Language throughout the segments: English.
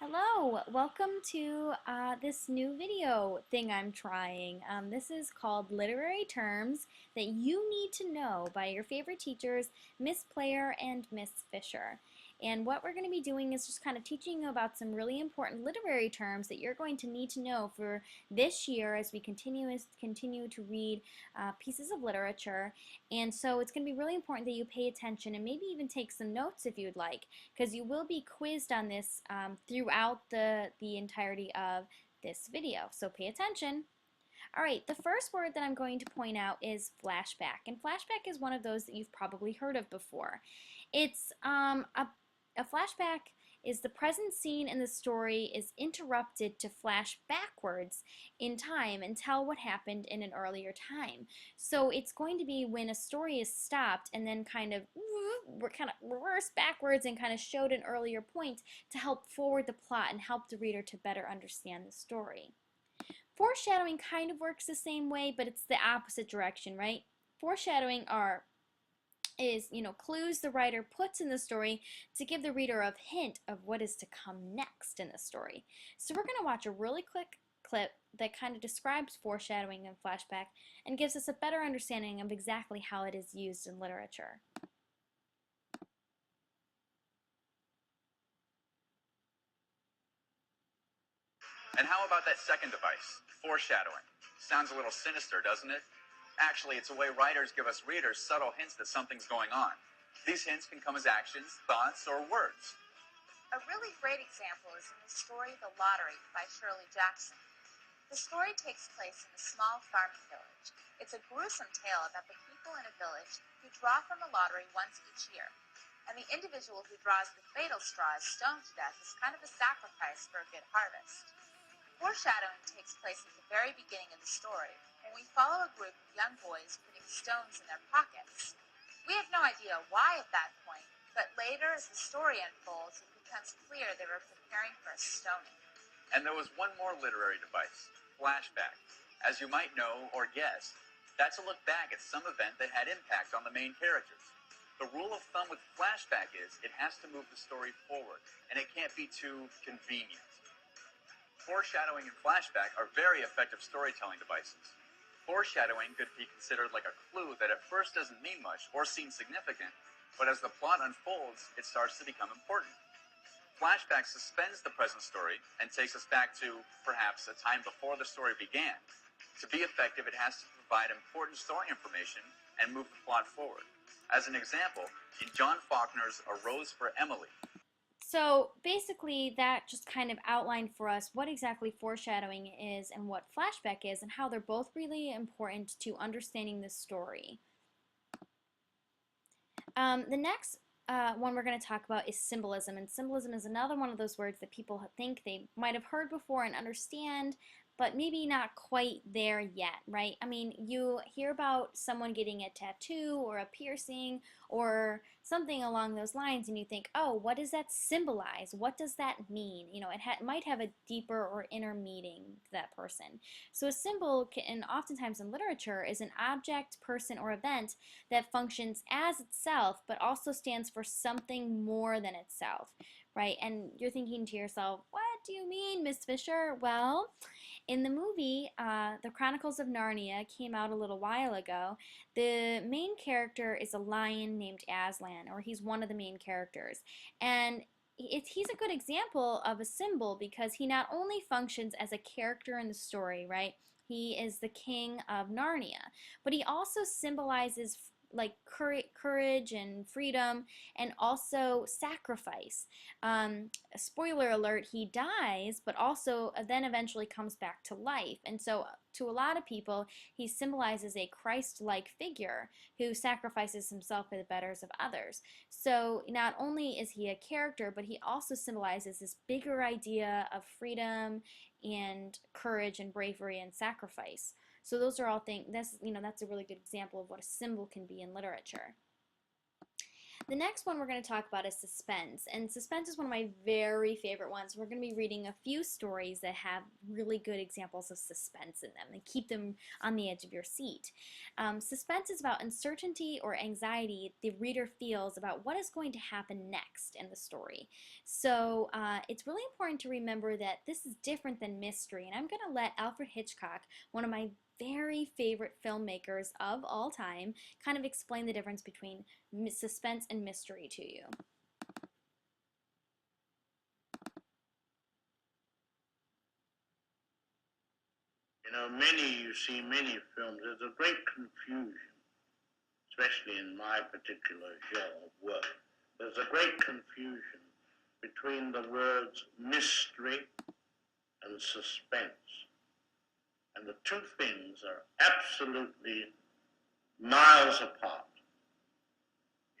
Hello, welcome to this new video thing I'm trying. This is called Literary Terms That You Need to Know by your favorite teachers, Miss Player and Miss Fisher. And what we're going to be doing is just kind of teaching you about some really important literary terms that you're going to need to know for this year as we continue to read pieces of literature. And so it's going to be really important that you pay attention and maybe even take some notes if you'd like, because you will be quizzed on this throughout the entirety of this video. So pay attention. All right, the first word that I'm going to point out is flashback. And flashback is one of those that you've probably heard of before. It's a flashback is the present scene in the story is interrupted to flash backwards in time and tell what happened in an earlier time. So it's going to be when a story is stopped and then kind of reversed backwards and kind of showed an earlier point to help forward the plot and help the reader to better understand the story. Foreshadowing kind of works the same way, but it's the opposite direction, right? Foreshadowing is clues the writer puts in the story to give the reader a hint of what is to come next in the story. So we're going to watch a really quick clip that kind of describes foreshadowing and flashback and gives us a better understanding of exactly how it is used in literature. And how about that second device, foreshadowing? Sounds a little sinister, doesn't it? Actually, it's a way writers give us readers subtle hints that something's going on. These hints can come as actions, thoughts, or words. A really great example is in the story The Lottery by Shirley Jackson. The story takes place in a small farming village. It's a gruesome tale about the people in a village who draw from the lottery once each year. And the individual who draws the fatal straw is stoned to death as kind of a sacrifice for a good harvest. Foreshadowing takes place at the very beginning of the story, when we follow a group of young boys putting stones in their pockets. We have no idea why at that point, but later as the story unfolds, it becomes clear they were preparing for a stoning. And there was one more literary device, flashback. As you might know or guess, that's a look back at some event that had impact on the main characters. The rule of thumb with flashback is it has to move the story forward, and it can't be too convenient. Foreshadowing and flashback are very effective storytelling devices. Foreshadowing could be considered like a clue that at first doesn't mean much or seem significant, but as the plot unfolds, it starts to become important. Flashback suspends the present story and takes us back to, perhaps, a time before the story began. To be effective, it has to provide important story information and move the plot forward. As an example, in John Faulkner's A Rose for Emily. So basically that just kind of outlined for us what exactly foreshadowing is and what flashback is and how they're both really important to understanding the story. The next one we're going to talk about is symbolism, and symbolism is another one of those words that people think they might have heard before and understand, but maybe not quite there yet, right? I mean, you hear about someone getting a tattoo or a piercing or something along those lines and you think, oh, what does that symbolize? What does that mean? You know, it might have a deeper or inner meaning to that person. So a symbol can, oftentimes in literature, is an object, person, or event that functions as itself but also stands for something more than itself, right? And you're thinking to yourself, what do you mean, Miss Fisher? Well, in the movie, The Chronicles of Narnia came out a little while ago. The main character is a lion named Aslan, or he's one of the main characters. And he's a good example of a symbol because he not only functions as a character in the story, right? He is the king of Narnia, but he also symbolizes like courage and freedom and also sacrifice. Spoiler alert, he dies, but also then eventually comes back to life. And so to a lot of people, he symbolizes a Christ-like figure who sacrifices himself for the betters of others. So not only is he a character, but he also symbolizes this bigger idea of freedom and courage and bravery and sacrifice. So those are all things, that's a really good example of what a symbol can be in literature. The next one we're going to talk about is suspense, and suspense is one of my very favorite ones. We're going to be reading a few stories that have really good examples of suspense in them and keep them on the edge of your seat. Suspense is about uncertainty or anxiety the reader feels about what is going to happen next in the story. So it's really important to remember that this is different than mystery, and I'm going to let Alfred Hitchcock, one of my very favorite filmmakers of all time, kind of explain the difference between suspense and mystery to you. You know, you see many films, there's a great confusion, especially in my particular genre of work. There's a great confusion between the words mystery and suspense. And the two things are absolutely miles apart.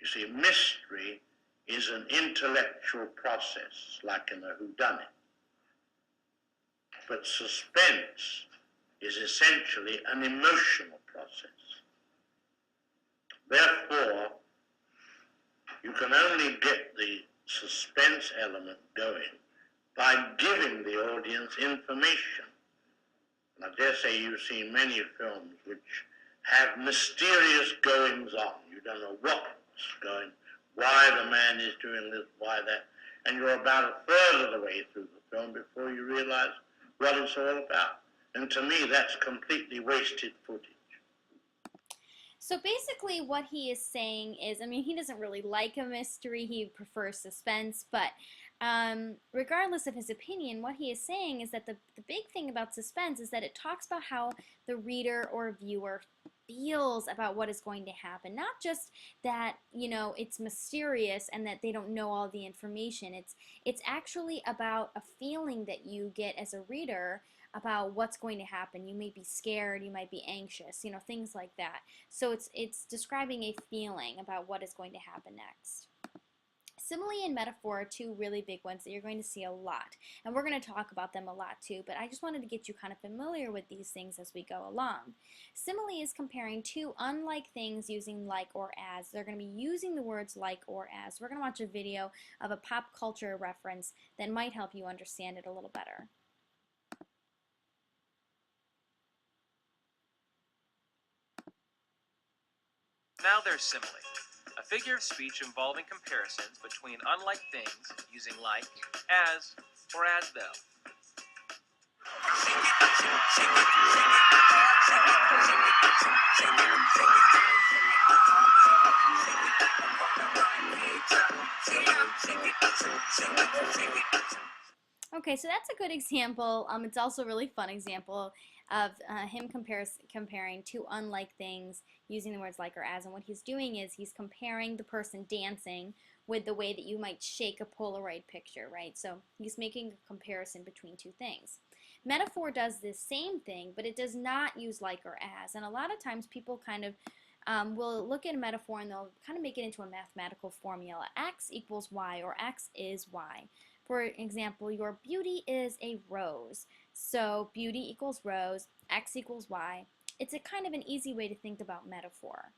You see, mystery is an intellectual process, like in a whodunit. But suspense is essentially an emotional process. Therefore, you can only get the suspense element going by giving the audience information. And I dare say you've seen many films which have mysterious goings on. You don't know what's going, why the man is doing this, why that, and you're about a third of the way through the film before you realize what it's all about. And to me, that's completely wasted footage. So basically what he is saying is, I mean, he doesn't really like a mystery, he prefers suspense, but regardless of his opinion, what he is saying is that the big thing about suspense is that it talks about how the reader or viewer feels about what is going to happen. Not just that, you know, it's mysterious and that they don't know all the information. It's actually about a feeling that you get as a reader about what's going to happen. You may be scared, you might be anxious, you know, things like that. So it's describing a feeling about what is going to happen next. Simile and metaphor are two really big ones that you're going to see a lot, and we're going to talk about them a lot too, but I just wanted to get you kind of familiar with these things as we go along. Simile is comparing two unlike things using like or as. They're going to be using the words like or as. We're going to watch a video of a pop culture reference that might help you understand it a little better. Now there's simile, a figure of speech involving comparisons between unlike things using like, as, or as though. Okay, so that's a good example. It's also a really fun example of him comparing two unlike things using the words like or as. And what he's doing is he's comparing the person dancing with the way that you might shake a Polaroid picture, right? So he's making a comparison between two things. Metaphor does this same thing, but it does not use like or as. And a lot of times people kind of will look at a metaphor and they'll kind of make it into a mathematical formula. X equals Y, or X is Y. For example, your beauty is a rose. So beauty equals rose, X equals Y. It's a kind of an easy way to think about metaphor.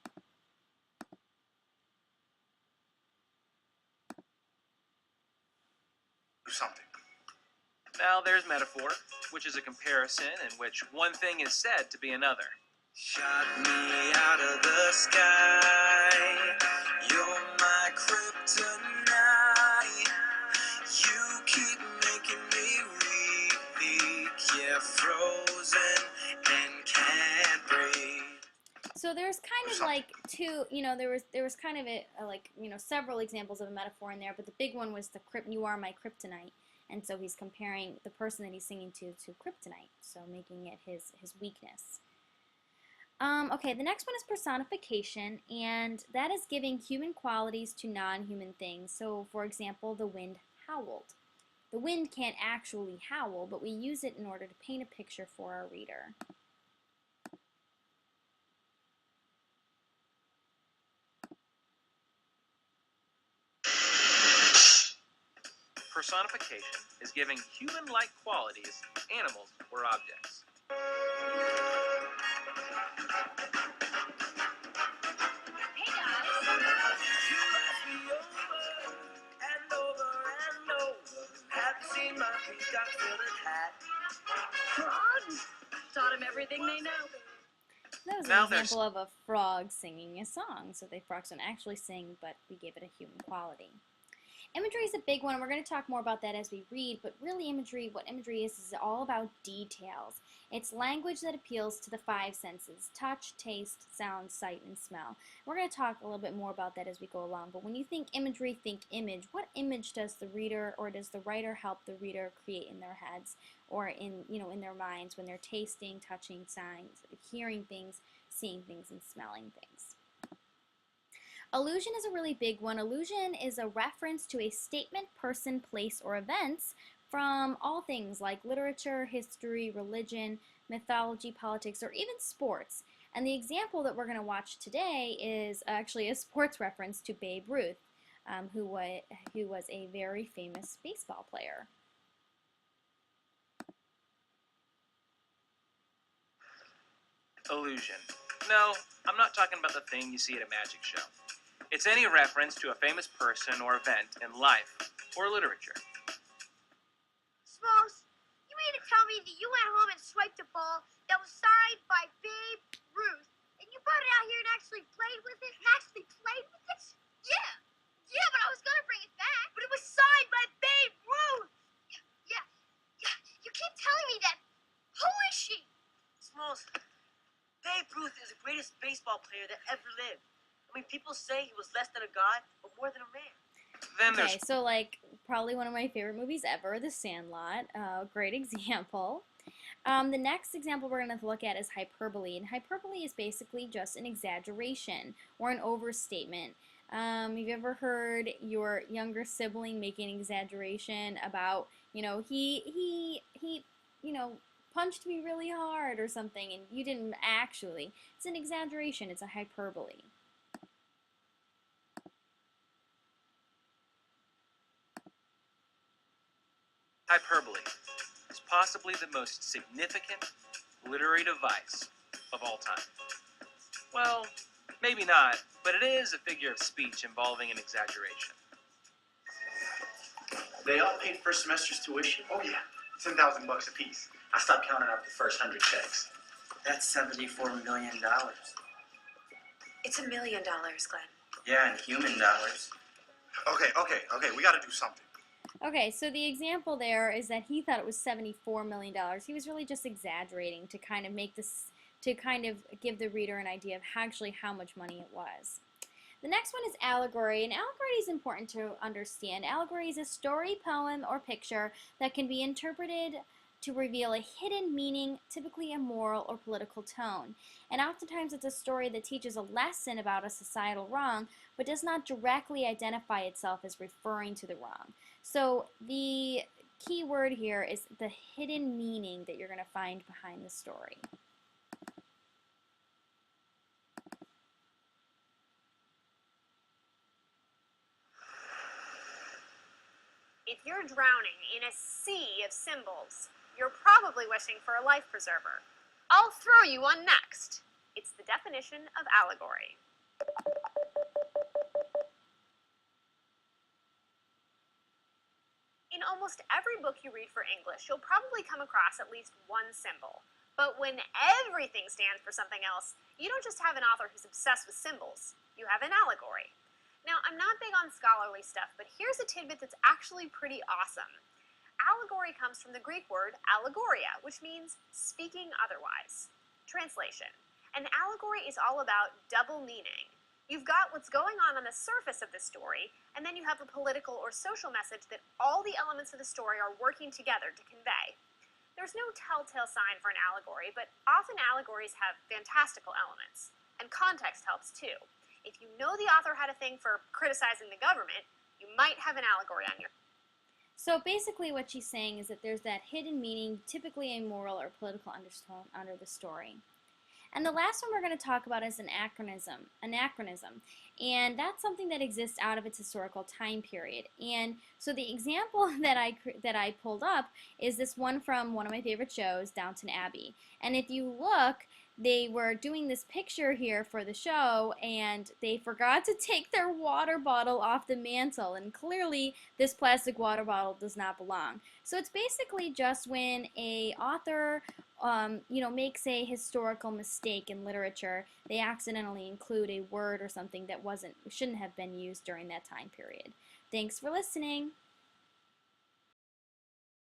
Something. Now there's metaphor, which is a comparison in which one thing is said to be another. Shot me out of the sky, you're my kryptonite, you keep making me weak, yeah, frozen and can't breathe. So there's kind of like two, you know, there was kind of like, you know, several examples of a metaphor in there, but the big one was you are my kryptonite. And so he's comparing the person that he's singing to kryptonite, so making it his weakness. Okay, the next one is personification, and that is giving human qualities to non-human things. So, for example, the wind howled. The wind can't actually howl, but we use it in order to paint a picture for our reader. Personification is giving human-like qualities, animals, or objects. Hey guys! in my peacock-feathered hat. Frogs taught him everything they know. That was Now an example of a frog singing a song. So the frogs don't actually sing, but we gave it a human quality. Imagery is a big one, and we're going to talk more about that as we read, but really what imagery is all about details. It's language that appeals to the five senses: touch, taste, sound, sight, and smell. We're going to talk a little bit more about that as we go along, but when you think imagery, think image. What image does the reader or does the writer help the reader create in their heads or in their minds when they're tasting, touching, signs, hearing things, seeing things, and smelling things? Allusion is a really big one. Allusion is a reference to a statement, person, place, or events from all things like literature, history, religion, mythology, politics, or even sports. And the example that we're going to watch today is actually a sports reference to Babe Ruth, who was a very famous baseball player. Allusion. No, I'm not talking about the thing you see at a magic show. It's any reference to a famous person or event in life or literature. Smalls, you mean to tell me that you went home and swiped a ball that was signed by Babe Ruth, and you brought it out here and actually played with it? Yeah. Yeah, but I was gonna bring it back. But it was signed by Babe Ruth. Yeah. You keep telling me that. Who is she? Smalls, Babe Ruth is the greatest baseball player that ever lived. I mean, people say he was less than a god, but more than a man. Then there's Okay, so probably one of my favorite movies ever, The Sandlot. Great example. The next example we're going to look at is hyperbole, and hyperbole is basically just an exaggeration or an overstatement. Have you ever heard your younger sibling make an exaggeration about, he punched me really hard or something, and you didn't actually? It's an exaggeration. It's a hyperbole. hyperbole is possibly the most significant literary device of all time. Well, maybe not, but it is a figure of speech involving an exaggeration. They all paid first semester's tuition? Oh yeah, $10,000 a piece. I stopped counting after the first 100 checks. That's $74 million. It's $1 million, Glenn. Yeah, in human dollars. Okay, we gotta do something. Okay, so the example there is that he thought it was $74 million. He was really just exaggerating to kind of give the reader an idea of actually how much money it was. The next one is allegory, and allegory is important to understand. Allegory is a story, poem, or picture that can be interpreted to reveal a hidden meaning, typically a moral or political tone. And oftentimes it's a story that teaches a lesson about a societal wrong, but does not directly identify itself as referring to the wrong. So the key word here is the hidden meaning that you're going to find behind the story. If you're drowning in a sea of symbols, you're probably wishing for a life preserver. I'll throw you one next. It's the definition of allegory. In almost every book you read for English, you'll probably come across at least one symbol. But when everything stands for something else, you don't just have an author who's obsessed with symbols. You have an allegory. Now, I'm not big on scholarly stuff, but here's a tidbit that's actually pretty awesome. Allegory comes from the Greek word allegoria, which means speaking otherwise. Translation. An allegory is all about double meaning. You've got what's going on the surface of the story, and then you have a political or social message that all the elements of the story are working together to convey. There's no telltale sign for an allegory, but often allegories have fantastical elements, and context helps too. If you know the author had a thing for criticizing the government, you might have an allegory on your. So basically what she's saying is that there's that hidden meaning, typically a moral or political undertone under the story. And the last one we're going to talk about is an anachronism. And that's something that exists out of its historical time period. And so the example that I pulled up is this one from one of my favorite shows, Downton Abbey. And if you look, they were doing this picture here for the show and they forgot to take their water bottle off the mantle, and clearly this plastic water bottle does not belong. So it's basically just when a author makes a historical mistake in literature, they accidentally include a word or something that shouldn't have been used during that time period. Thanks for listening.